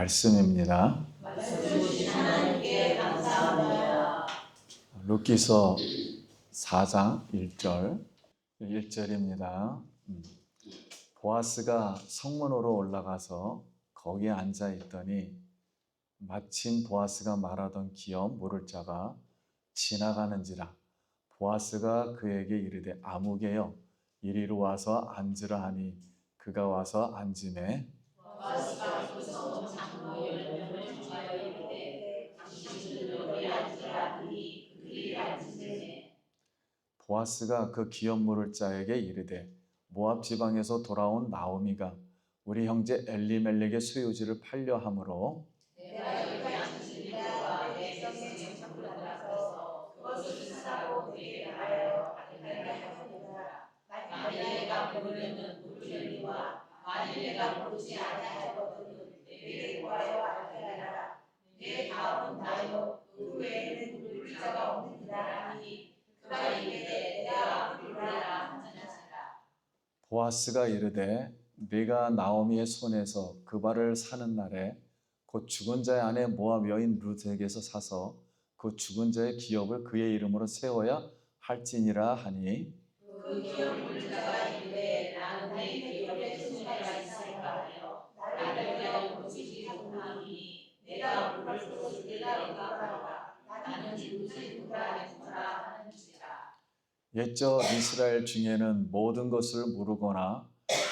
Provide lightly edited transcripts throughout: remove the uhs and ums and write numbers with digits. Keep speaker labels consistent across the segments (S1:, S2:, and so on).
S1: 말씀입니다. 룻기서 4장 1절입니다. 보아스가 성문으로 올라가서 거기에 앉아 있더니 마침 보아스가 말하던 기업 물을 자가 지나가는지라. 보아스가 그에게 이르되 아무개여 이리로 와서 앉으라 하니 그가 와서 앉으매 보아스가 무서운 장로 10명을 주하여 이르되 당신들은 여기 앉으라 하니 그들이 앉으매 보아스가 그 기업 물을 자에게 이르되 모압 지방에서 돌아온 나오미가 우리 형제 엘리멜렉의 소유지를 팔려 함으로 내가 여기 앉으리라 내 백성의 장부를 받아서 그것을 사라고 내게 말하여 받으려 하노라. 만일 내가 모르면 모르려니와 만일 내가 모르지 아니하거든 내게 구하여 알게 하라. 내 다음은 나요 그 외에는 물을 자가 없느니라 하니 그가 이르되 내가 물으라 하는지라. 보아스가 이르되 네가 나오미의 손에서 그 발을 사는 날에 곧 죽은 자의 아내 모압 여인 룻에게서 사서 그 죽은 자의 기업을 그의 이름으로 세워야 할지니라 하니 그 기업 물자가 이르되 나는 내 기업에 손해가 있으리까 하여 나를 위하여 묻지 못하니 내가 물을 줬을 때가 누구라 나는 묻지 누구라 하는지라. 옛적 이스라엘 중에는 모든 것을 모르거나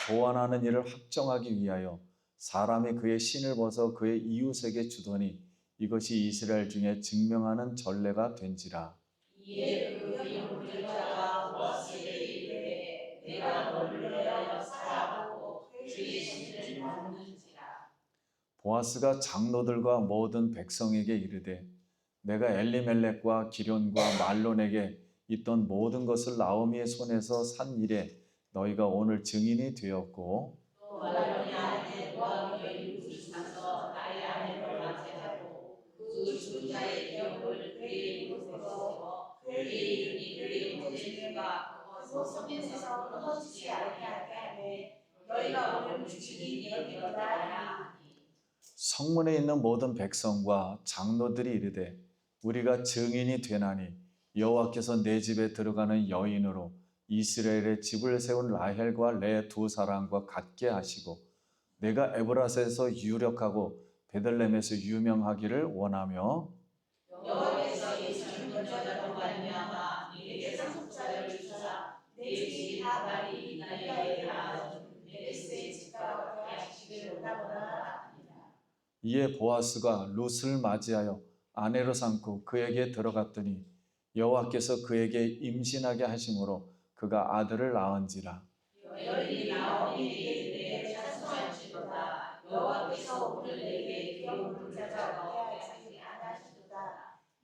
S1: 교환하는 일을 확정하기 위하여 사람이 그의 신을 벗어 그의 이웃에게 주더니 이것이 이스라엘 중에 증명하는 전례가 된지라. 이에 그 기업물자가 보아스에게 이르되 내가 너를 위하여 사라고 그의 신을 벗는지라. 보아스가 장로들과 모든 백성에게 이르되 내가 엘리멜렉과 기련과 말론에게 있던 모든 것을 나오미의 손에서 산 일에 너희가 오늘 증인이 되었고 또 말론의 아내 모압 여인 룻을 사서 나의 아내로 맞이하고 그 죽은 자의 기업을 그의 이름으로 세워 그의 이름이 그의 문제가 그것 손에서 끊어지지 아니하게 하되 너희가 오늘 증인이 되었다 하니 성문에 있는 모든 백성과 장로들이 이르되 우리가 증인이 되나니 여호와께서 내 집에 들어가는 여인으로 이스라엘의 집을 세운 라헬과 레 두 사람과 같게 하시고 내가 에브라스에서 유력하고 베들레헴에서 유명하기를 원하며 여호와께서 이 젊은 자로 말미암아 네게 상속자를 주사 내 집이 다발이 나에게 낳아준 메레스의 집과 같게 하시기를 원하노라. 이에 보아스가 룻을 맞이하여 아내로 삼고 그에게 들어갔더니 여호와께서 그에게 임신하게 하심으로 그가 아들을 낳은지라. 여인이 나오미에게 이르되 찬송할지로다 여호와께서 오늘 내게 기업 물자가 없게 하지 아니하시도다.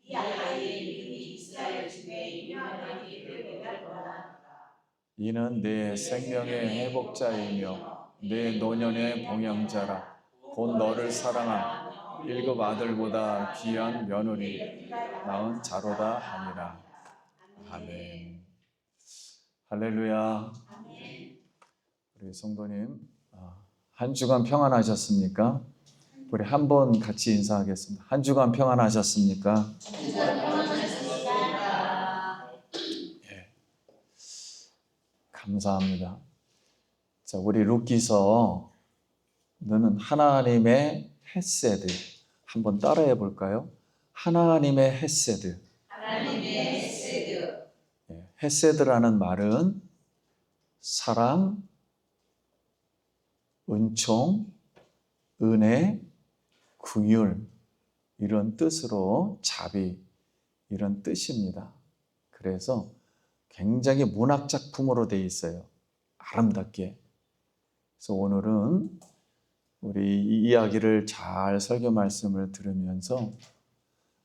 S1: 이 아이의 이름이 이스라엘 중에 유명하기를 내가 원하노라. 이는 내 생명의 회복자이며 내 노년의 봉양자라. 곧 너를 사랑한 일곱 아들보다 귀한 며느리 낳은 자로다 하니라. 아멘. 할렐루야. 우리 성도님 한 주간 평안하셨습니까? 우리 한번 같이 인사하겠습니다. 한 주간 평안하셨습니까? 예. 감사합니다. 자, 우리 룻기서 너는 하나님의 헤세드 한번 따라해 볼까요? 하나님의 헤세드. 하나님의 헤세드. 예, 헤세드라는 말은 사랑, 은총, 은혜, 긍휼 이런 뜻으로 자비 이런 뜻입니다. 그래서 굉장히 문학 작품으로 되어 있어요. 아름답게. 그래서 오늘은 우리 이 이야기를 잘 설교 말씀을 들으면서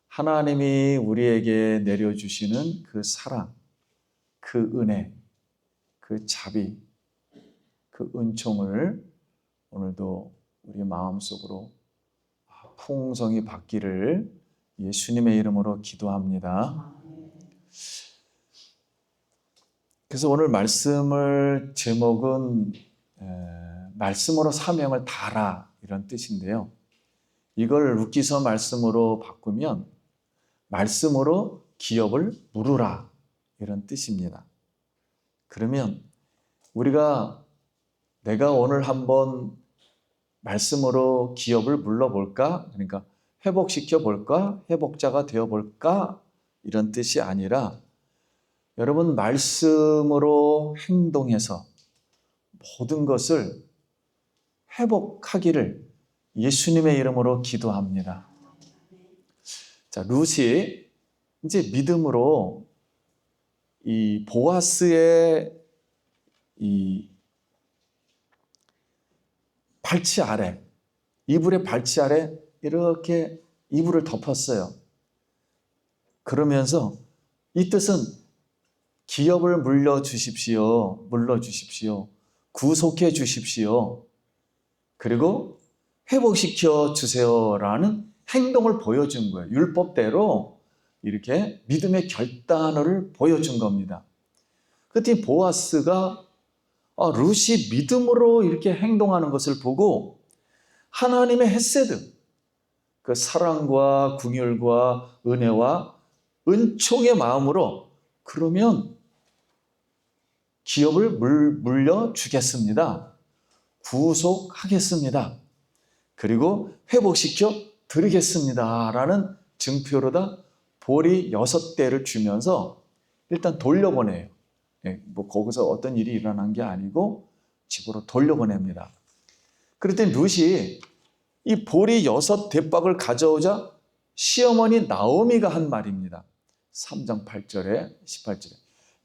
S1: 하나님이 우리에게 내려주시는 그 사랑, 그 은혜, 그 자비, 그 은총을 오늘도 우리 마음속으로 풍성히 받기를 예수님의 이름으로 기도합니다. 그래서 오늘 말씀을 제목은 말씀으로 사명을 다하라 이런 뜻인데요. 이걸 룻기서 말씀으로 바꾸면 말씀으로 기업을 물으라, 이런 뜻입니다. 그러면 내가 오늘 한번 말씀으로 기업을 물러볼까? 그러니까 회복시켜 볼까? 회복자가 되어 볼까? 이런 뜻이 아니라 여러분, 말씀으로 행동해서 모든 것을 회복하기를 예수님의 이름으로 기도합니다. 자, 룻이 이제 믿음으로 이 보아스의 이 발치 아래, 이불의 발치 아래 이렇게 이불을 덮었어요. 그러면서 이 뜻은 기업을 물러주십시오. 구속해 주십시오. 그리고 회복시켜 주세요라는 행동을 보여준 거예요. 율법대로 이렇게 믿음의 결단을 보여준 겁니다. 그때 보아스가 룻이 믿음으로 이렇게 행동하는 것을 보고 하나님의 헤세드, 그 사랑과 긍휼과 은혜와 은총의 마음으로 그러면 기업을 물려주겠습니다. 구속하겠습니다. 그리고 회복시켜 드리겠습니다. 라는 증표로다 보리 6대를 주면서 일단 돌려보내요. 거기서 어떤 일이 일어난 게 아니고 집으로 돌려보냅니다. 그랬더니 룻이 이 보리 6대박을 가져오자 시어머니 나오미가 한 말입니다. 3장 8절에 18절에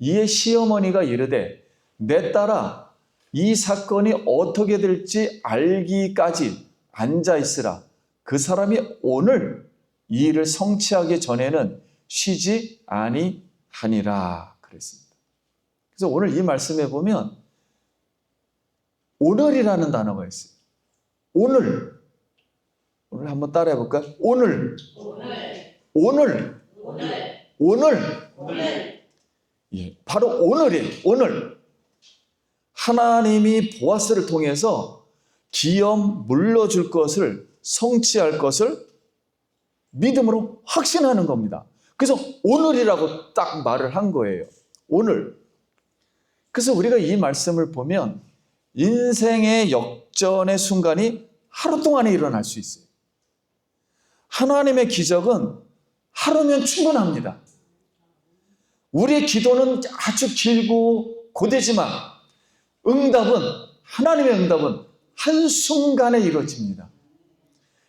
S1: 이에 시어머니가 이르되 내 딸아 이 사건이 어떻게 될지 알기까지 앉아있으라. 그 사람이 오늘 이 일을 성취하기 전에는 쉬지 아니하니라 그랬습니다. 그래서 오늘 이 말씀에 보면 오늘이라는 단어가 있어요. 오늘 한번 따라해 볼까요? 오늘. 예, 바로 오늘이에요. 오늘. 하나님이 보아스를 통해서 기업 물러줄 것을, 성취할 것을 믿음으로 확신하는 겁니다. 그래서 오늘이라고 딱 말을 한 거예요. 오늘. 그래서 우리가 이 말씀을 보면 인생의 역전의 순간이 하루 동안에 일어날 수 있어요. 하나님의 기적은 하루면 충분합니다. 우리의 기도는 아주 길고 고되지만 하나님의 응답은 한순간에 이루어집니다.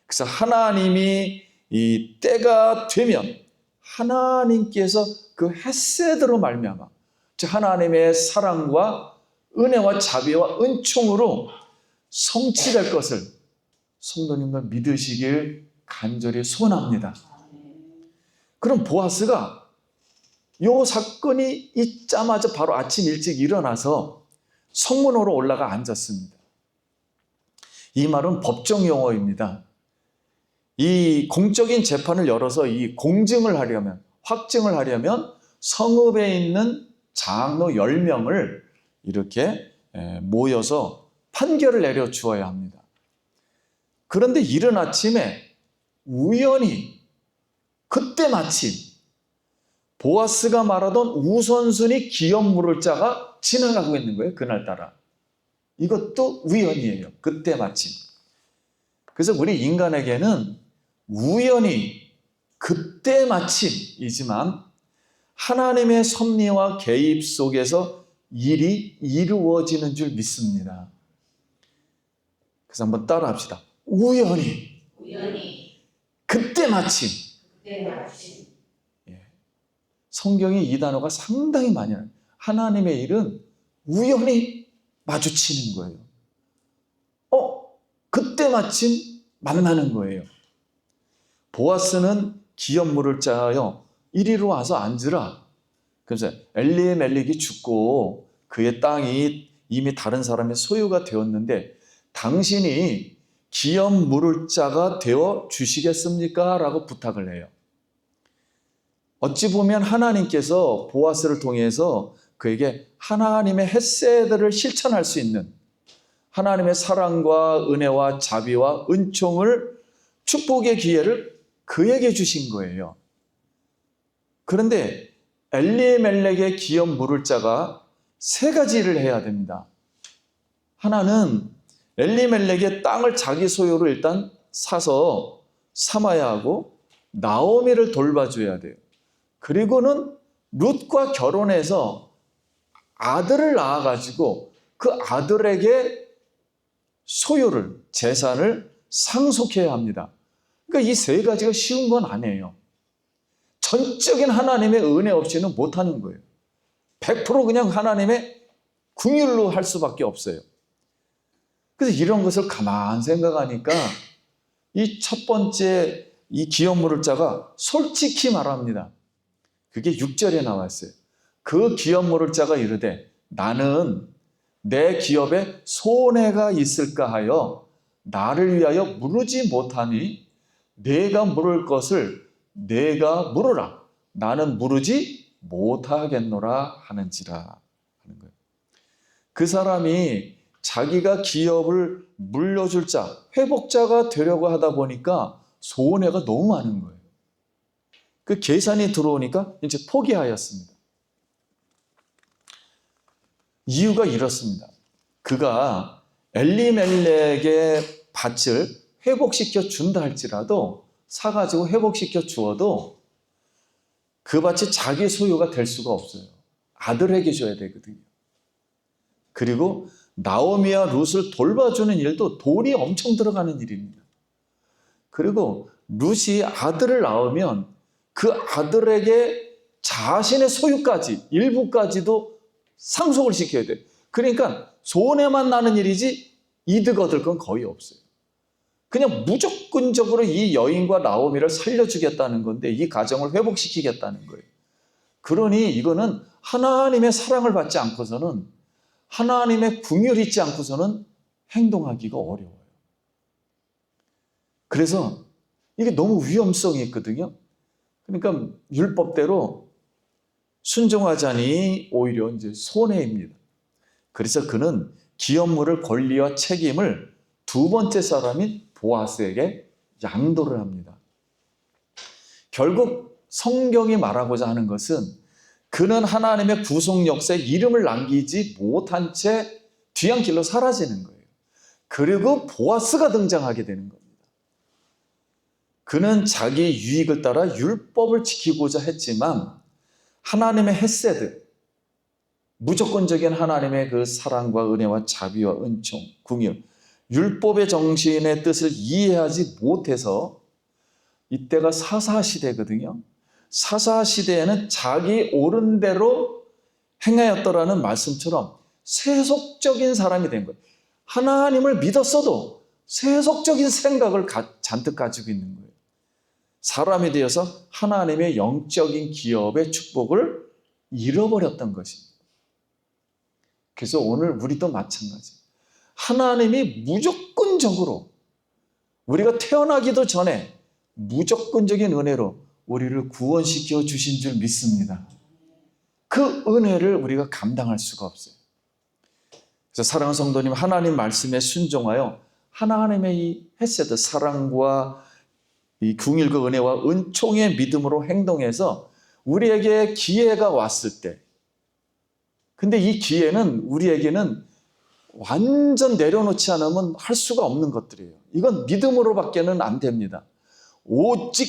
S1: 그래서 하나님이 이 때가 되면 하나님께서 그 헤세드로 말미암아, 즉 하나님의 사랑과 은혜와 자비와 은총으로 성취될 것을 성도님들 믿으시길 간절히 소원합니다. 그럼 보아스가 이 사건이 있자마자 바로 아침 일찍 일어나서 성문으로 올라가 앉았습니다. 이 말은 법정 용어입니다. 이 공적인 재판을 열어서 이 공증을 하려면, 확증을 하려면 성읍에 있는 장로 10명을 이렇게 모여서 판결을 내려 주어야 합니다. 그런데 이른 아침에 우연히 그때 마침 보아스가 말하던 우선순위 기업 물을 자가 지나가고 있는 거예요. 그날따라. 이것도 우연이에요. 그때 마침. 그래서 우리 인간에게는 우연히 그때 마침이지만 하나님의 섭리와 개입 속에서 일이 이루어지는 줄 믿습니다. 그래서 한번 따라 합시다. 우연히. 그때 마침. 예. 성경에 이 단어가 상당히 많이 나와요. 하나님의 일은 우연히 마주치는 거예요. 그때 마침 만나는 거예요. 보아스는 기업 물을 자여 이리로 와서 앉으라. 그래서 엘리멜렉이 죽고 그의 땅이 이미 다른 사람의 소유가 되었는데 당신이 기업 물을 자가 되어 주시겠습니까? 라고 부탁을 해요. 어찌 보면 하나님께서 보아스를 통해서 그에게 하나님의 헤세드를 실천할 수 있는 하나님의 사랑과 은혜와 자비와 은총을 축복의 기회를 그에게 주신 거예요. 그런데 엘리멜렉의 기업 물을 자가 세 가지를 해야 됩니다. 하나는 엘리멜렉의 땅을 자기 소유로 일단 사서 삼아야 하고 나오미를 돌봐줘야 돼요. 그리고는 룻과 결혼해서 아들을 낳아가지고 그 아들에게 소유를, 재산을 상속해야 합니다. 그러니까 이 세 가지가 쉬운 건 아니에요. 전적인 하나님의 은혜 없이는 못하는 거예요. 100% 그냥 하나님의 긍휼로 할 수밖에 없어요. 그래서 이런 것을 가만 생각하니까 이 첫 번째 이 기업 물을 자가 솔직히 말합니다. 그게 6절에 나와 있어요. 그 기업 물을 자가 이르되 나는 내 기업에 손해가 있을까 하여 나를 위하여 물으지 못하니 내가 물을 것을 내가 물으라. 나는 물으지 못하겠노라 하는지라 하는 거예요. 그 사람이 자기가 기업을 물려줄 자, 회복자가 되려고 하다 보니까 손해가 너무 많은 거예요. 그 계산이 들어오니까 이제 포기하였습니다. 이유가 이렇습니다. 그가 엘리멜렉의 밭을 회복시켜 준다 할지라도 사가지고 회복시켜 주어도 그 밭이 자기 소유가 될 수가 없어요. 아들에게 줘야 되거든요. 그리고 나오미와 룻을 돌봐주는 일도 돈이 엄청 들어가는 일입니다. 그리고 룻이 아들을 낳으면 그 아들에게 자신의 소유까지, 일부까지도 상속을 시켜야 돼요. 그러니까 손해만 나는 일이지 이득 얻을 건 거의 없어요. 그냥 무조건적으로 이 여인과 나오미를 살려주겠다는 건데 이 가정을 회복시키겠다는 거예요. 그러니 이거는 하나님의 사랑을 받지 않고서는 하나님의 긍휼이 있지 않고서는 행동하기가 어려워요. 그래서 이게 너무 위험성이 있거든요. 그러니까 율법대로 순종하자니 오히려 이제 손해입니다. 그래서 그는 기업물을 권리와 책임을 두 번째 사람인 보아스에게 양도를 합니다. 결국 성경이 말하고자 하는 것은 그는 하나님의 구속 역사에 이름을 남기지 못한 채 뒤안길로 사라지는 거예요. 그리고 보아스가 등장하게 되는 겁니다. 그는 자기 유익을 따라 율법을 지키고자 했지만 하나님의 헤세드, 무조건적인 하나님의 그 사랑과 은혜와 자비와 은총, 긍휼, 율법의 정신의 뜻을 이해하지 못해서 이때가 사사시대거든요. 사사시대에는 자기 옳은 대로 행하였더라는 말씀처럼 세속적인 사람이 된 거예요. 하나님을 믿었어도 세속적인 생각을 잔뜩 가지고 있는 거예요. 사람이 되어서 하나님의 영적인 기업의 축복을 잃어버렸던 것입니다. 그래서 오늘 우리도 마찬가지예요. 하나님이 무조건적으로 우리가 태어나기도 전에 무조건적인 은혜로 우리를 구원시켜 주신 줄 믿습니다. 그 은혜를 우리가 감당할 수가 없어요. 그래서 사랑하는 성도님, 하나님 말씀에 순종하여 하나님의 이 헤세드, 사랑과 이 긍휼과 은혜와 은총의 믿음으로 행동해서 우리에게 기회가 왔을 때, 근데 이 기회는 우리에게는 완전 내려놓지 않으면 할 수가 없는 것들이에요. 이건 믿음으로밖에는 안 됩니다. 오직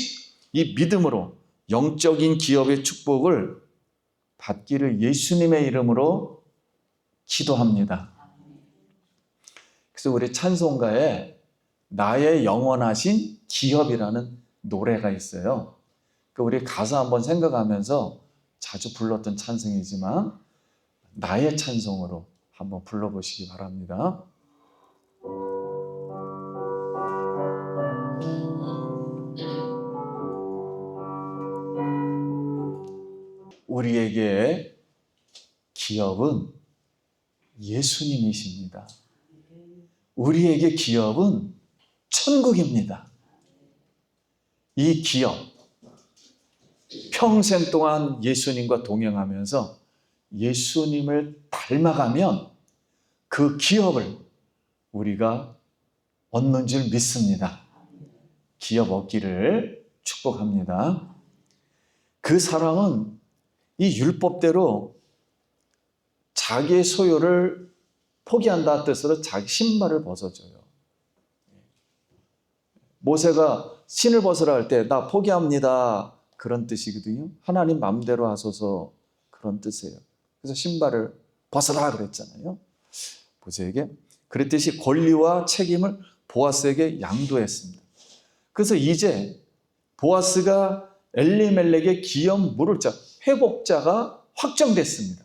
S1: 이 믿음으로 영적인 기업의 축복을 받기를 예수님의 이름으로 기도합니다. 그래서 우리 찬송가에 나의 영원하신 기업이라는 노래가 있어요. 우리 가사 한번 생각하면서 자주 불렀던 찬송이지만 나의 찬송으로 한번 불러보시기 바랍니다. 우리에게 기업은 예수님이십니다. 우리에게 기업은 천국입니다. 이 기업, 평생 동안 예수님과 동행하면서 예수님을 닮아가면 그 기업을 우리가 얻는 줄 믿습니다. 기업 얻기를 축복합니다. 그 사람은 이 율법대로 자기의 소유를 포기한다 뜻으로 자기 신발을 벗어줘요. 모세가 신을 벗으라 할 때 나 포기합니다. 그런 뜻이거든요. 하나님 마음대로 하소서 그런 뜻이에요. 그래서 신발을 벗으라 그랬잖아요. 모세에게. 그랬듯이 권리와 책임을 보아스에게 양도했습니다. 그래서 이제 보아스가 엘리멜렉의 기업 물을 자, 회복자가 확정됐습니다.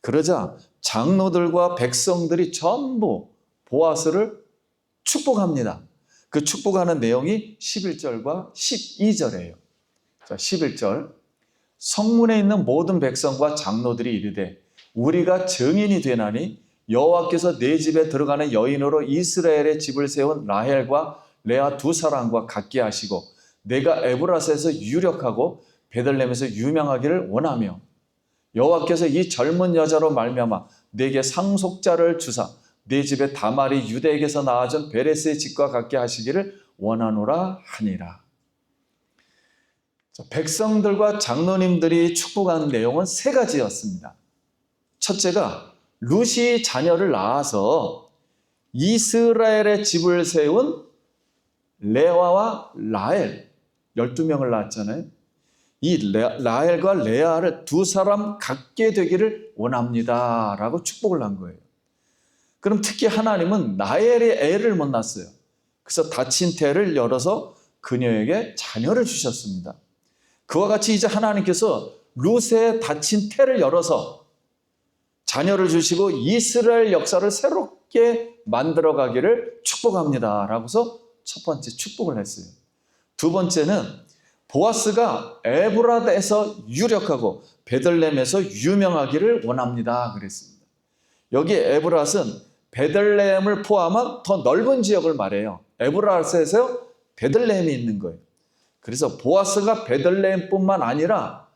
S1: 그러자 장로들과 백성들이 전부 보아스를 축복합니다. 그 축복하는 내용이 11절과 12절이에요. 자, 11절. 성문에 있는 모든 백성과 장로들이 이르되 우리가 증인이 되나니 여호와께서 내 집에 들어가는 여인으로 이스라엘의 집을 세운 라헬과 레아 두 사람과 같게 하시고 내가 에브라스에서 유력하고 베들레헴에서 유명하기를 원하며 여호와께서 이 젊은 여자로 말미암아 내게 상속자를 주사 내 집에 다말이 유대에게서 나아진 베레스의 집과 같게 하시기를 원하노라 하니라. 백성들과 장로님들이 축복한 내용은 세 가지였습니다. 첫째가 룻이 자녀를 낳아서 이스라엘의 집을 세운 레아와 라헬 12명을 낳았잖아요. 이 라헬과 레아를 두 사람 갖게 되기를 원합니다 라고 축복을 한 거예요. 그럼 특히 하나님은 라헬이 애를 못 낳았어요. 그래서 닫힌 태를 열어서 그녀에게 자녀를 주셨습니다. 그와 같이 이제 하나님께서 룻의 닫힌 태를 열어서 자녀를 주시고 이스라엘 역사를 새롭게 만들어가기를 축복합니다 라고서 첫 번째 축복을 했어요. 두 번째는 보아스가 에브라스에서 유력하고 베들레헴에서 유명하기를 원합니다 그랬습니다. 여기 에브라스는 베들레헴을 포함한 더 넓은 지역을 말해요. 에브라스에서 베들레헴이 있는 거예요. 그래서 보아스가 베들레헴뿐만 아니라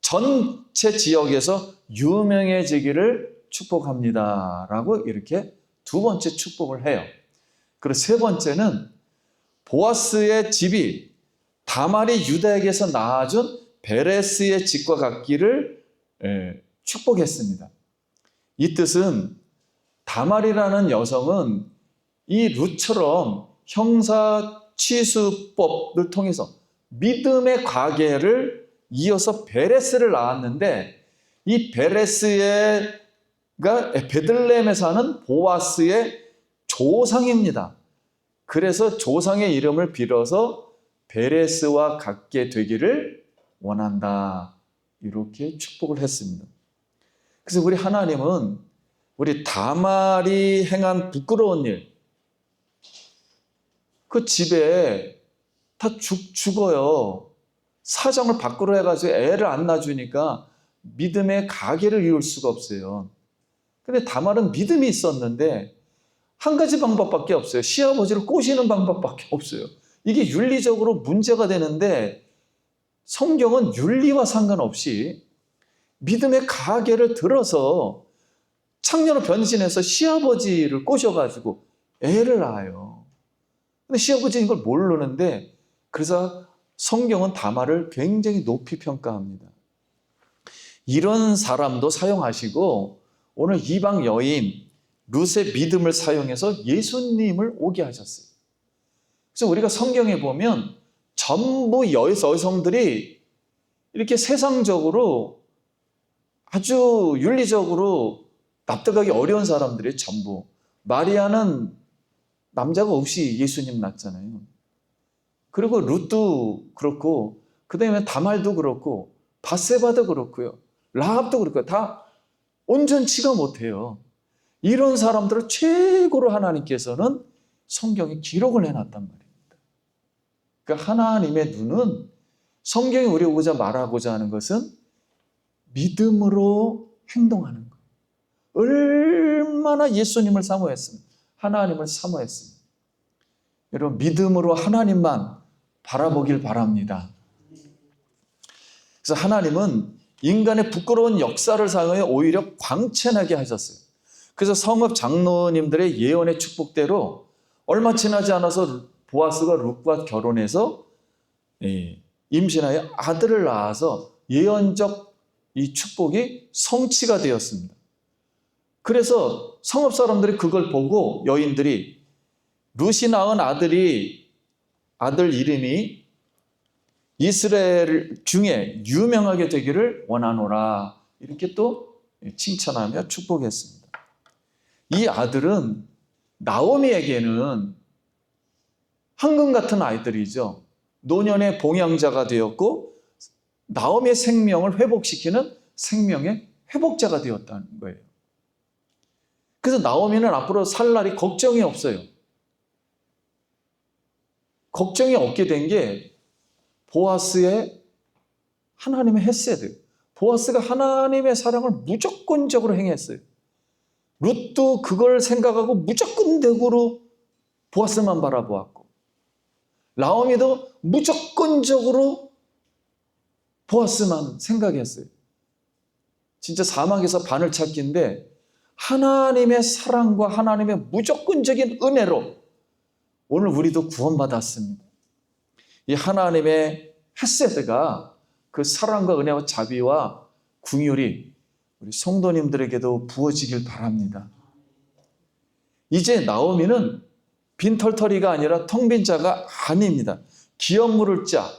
S1: 전체 지역에서 유명해지기를 축복합니다 라고 이렇게 두 번째 축복을 해요. 그리고 세 번째는 보아스의 집이 다말이 유다에게서 낳아준 베레스의 집과 같기를 축복했습니다. 이 뜻은 다말이라는 여성은 이 룻처럼 형사 취수법을 통해서 믿음의 가계를 이어서 베레스를 낳았는데 이 베레스가 베들레헴에 사는 보아스의 조상입니다. 그래서 조상의 이름을 빌어서 베레스와 같게 되기를 원한다. 이렇게 축복을 했습니다. 그래서 우리 하나님은 우리 다말이 행한 부끄러운 일, 그 집에 다 죽어요. 사정을 밖으로 해가지고 애를 안 낳아주니까 믿음의 가계를 이룰 수가 없어요. 근데 다말은 믿음이 있었는데 한 가지 방법밖에 없어요. 시아버지를 꼬시는 방법밖에 없어요. 이게 윤리적으로 문제가 되는데 성경은 윤리와 상관없이 믿음의 가계를 들어서 창녀로 변신해서 시아버지를 꼬셔가지고 애를 낳아요. 근데 시아버지는 이걸 모르는데 그래서 성경은 다말을 굉장히 높이 평가합니다. 이런 사람도 사용하시고 오늘 이방 여인 룻의 믿음을 사용해서 예수님을 오게 하셨어요. 그래서 우리가 성경에 보면 전부 여성들이 이렇게 세상적으로 아주 윤리적으로 납득하기 어려운 사람들이 전부. 마리아는 남자가 없이 예수님 낳았잖아요. 그리고 룻도 그렇고 그 다음에 다말도 그렇고 바세바도 그렇고요. 라합도 그렇고요. 다 온전치가 못해요. 이런 사람들을 최고로 하나님께서는 성경에 기록을 해놨단 말입니다. 그러니까 하나님의 눈은 성경이 우리고자 말하고자 하는 것은 믿음으로 행동하는 거예요. 얼마나 예수님을 사모했습니까? 하나님을 사모했습니다. 여러분 믿음으로 하나님만 바라보길 바랍니다. 그래서 하나님은 인간의 부끄러운 역사를 사용해 오히려 광채나게 하셨어요. 그래서 성읍 장로님들의 예언의 축복대로 얼마 지나지 않아서 보아스가 룻과 결혼해서 임신하여 아들을 낳아서 예언적 이 축복이 성취가 되었습니다. 그래서 성읍 사람들이 그걸 보고 여인들이 룻이 낳은 아들 이름이 이스라엘 중에 유명하게 되기를 원하노라, 이렇게 또 칭찬하며 축복했습니다. 이 아들은 나오미에게는 황금 같은 아이들이죠. 노년의 봉양자가 되었고 나오미의 생명을 회복시키는 생명의 회복자가 되었다는 거예요. 그래서 나오미는 앞으로 살 날이 걱정이 없어요. 걱정이 없게 된 게 보아스의 하나님의 헤세드, 보아스가 하나님의 사랑을 무조건적으로 행했어요. 룻도 그걸 생각하고 무조건적으로 보아스만 바라보았고, 나오미도 무조건적으로 보아스만 생각했어요. 진짜 사막에서 바늘 찾기인데 하나님의 사랑과 하나님의 무조건적인 은혜로 오늘 우리도 구원받았습니다. 이 하나님의 헤세드가, 그 사랑과 은혜와 자비와 긍휼이 우리 성도님들에게도 부어지길 바랍니다. 이제 나오미는 빈털터리가 아니라 텅 빈 자가 아닙니다. 기업 물을 자,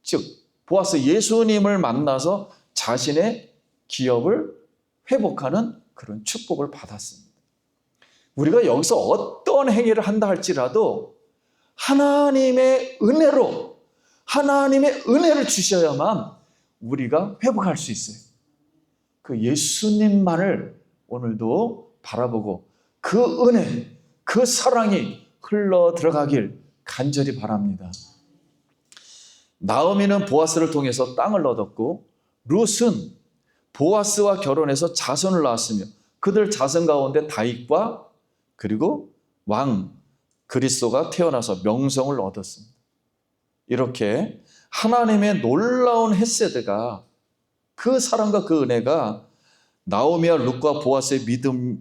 S1: 즉 보아스 예수님을 만나서 자신의 기업을 회복하는 그런 축복을 받았습니다. 우리가 여기서 어떤 행위를 한다 할지라도 하나님의 은혜로, 하나님의 은혜를 주셔야만 우리가 회복할 수 있어요. 그 예수님만을 오늘도 바라보고 그 은혜, 그 사랑이 흘러 들어가길 간절히 바랍니다. 나오미는 보아스를 통해서 땅을 얻었고 룻은 보아스와 결혼해서 자손을 낳았으며 그들 자손 가운데 다윗과 그리고 왕 그리스도가 태어나서 명성을 얻었습니다. 이렇게 하나님의 놀라운 헤세드가, 그 사랑과 그 은혜가 나오미와 룻과 보아스의 믿음의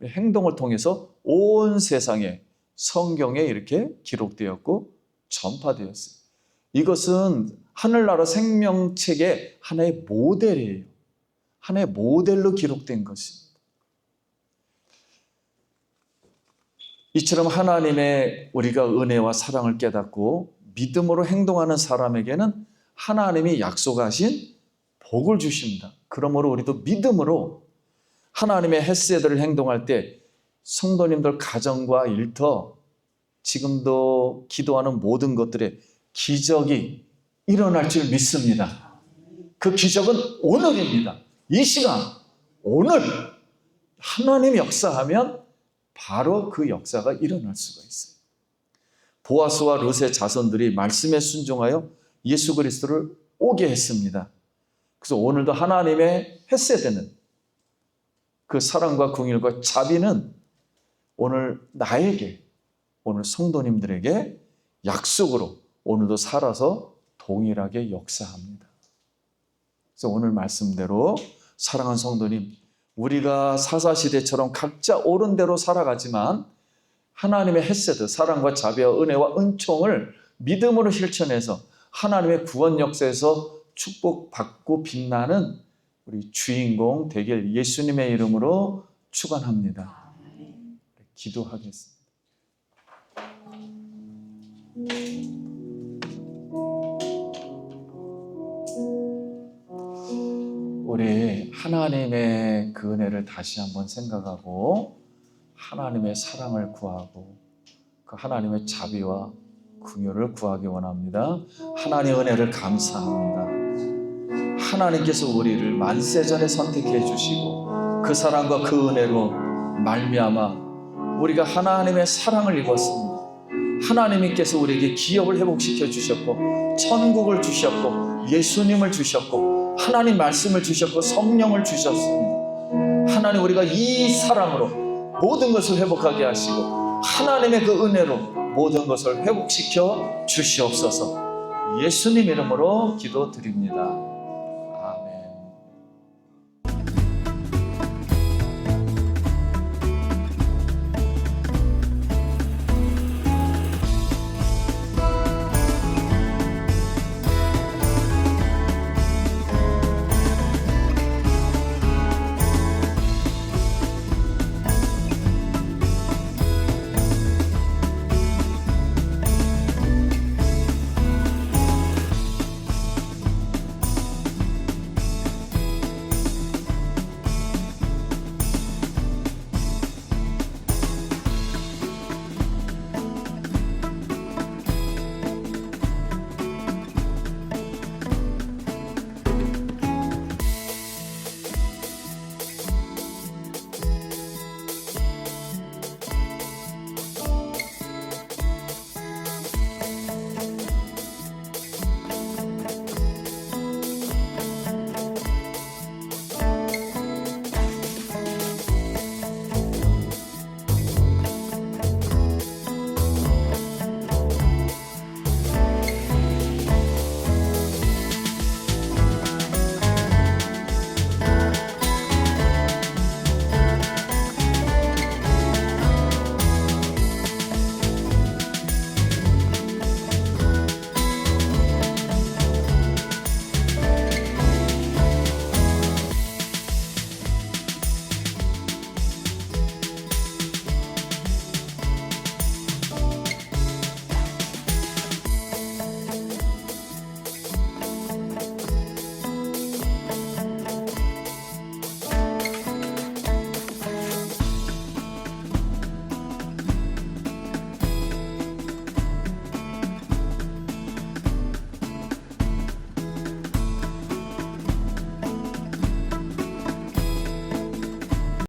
S1: 행동을 통해서 온 세상에, 성경에 이렇게 기록되었고 전파되었어요. 이것은 하늘나라 생명책의 하나의 모델이에요. 하나의 모델로 기록된 것입니다. 이처럼 하나님의 우리가 은혜와 사랑을 깨닫고 믿음으로 행동하는 사람에게는 하나님이 약속하신 복을 주십니다. 그러므로 우리도 믿음으로 하나님의 헤세드를 행동할 때 성도님들 가정과 일터, 지금도 기도하는 모든 것들에 기적이 일어날 줄 믿습니다. 그 기적은 오늘입니다. 이 시간, 오늘 하나님이 역사하면 바로 그 역사가 일어날 수가 있어요. 보아스와 룻의 자손들이 말씀에 순종하여 예수 그리스도를 오게 했습니다. 그래서 오늘도 하나님의 헤세드는, 그 사랑과 긍휼과 자비는 오늘 나에게, 오늘 성도님들에게 약속으로 오늘도 살아서 동일하게 역사합니다. 그래서 오늘 말씀대로 사랑하는 성도님, 우리가 사사시대처럼 각자 옳은 대로 살아가지만 하나님의 헤세드, 사랑과 자비와 은혜와 은총을 믿음으로 실천해서 하나님의 구원 역사에서 축복받고 빛나는 우리 주인공 되길 예수님의 이름으로 축원합니다. 기도하겠습니다. 우리 하나님의 그 은혜를 다시 한번 생각하고 하나님의 사랑을 구하고 그 하나님의 자비와 긍휼을 구하기 원합니다. 하나님의 은혜를 감사합니다. 하나님께서 우리를 만세전에 선택해 주시고 그 사랑과 그 은혜로 말미암아 우리가 하나님의 사랑을 입었습니다. 하나님께서 우리에게 기업을 회복시켜 주셨고 천국을 주셨고 예수님을 주셨고 하나님 말씀을 주셨고 성령을 주셨습니다. 하나님, 우리가 이 사랑으로 모든 것을 회복하게 하시고 하나님의 그 은혜로 모든 것을 회복시켜 주시옵소서. 예수님 이름으로 기도드립니다.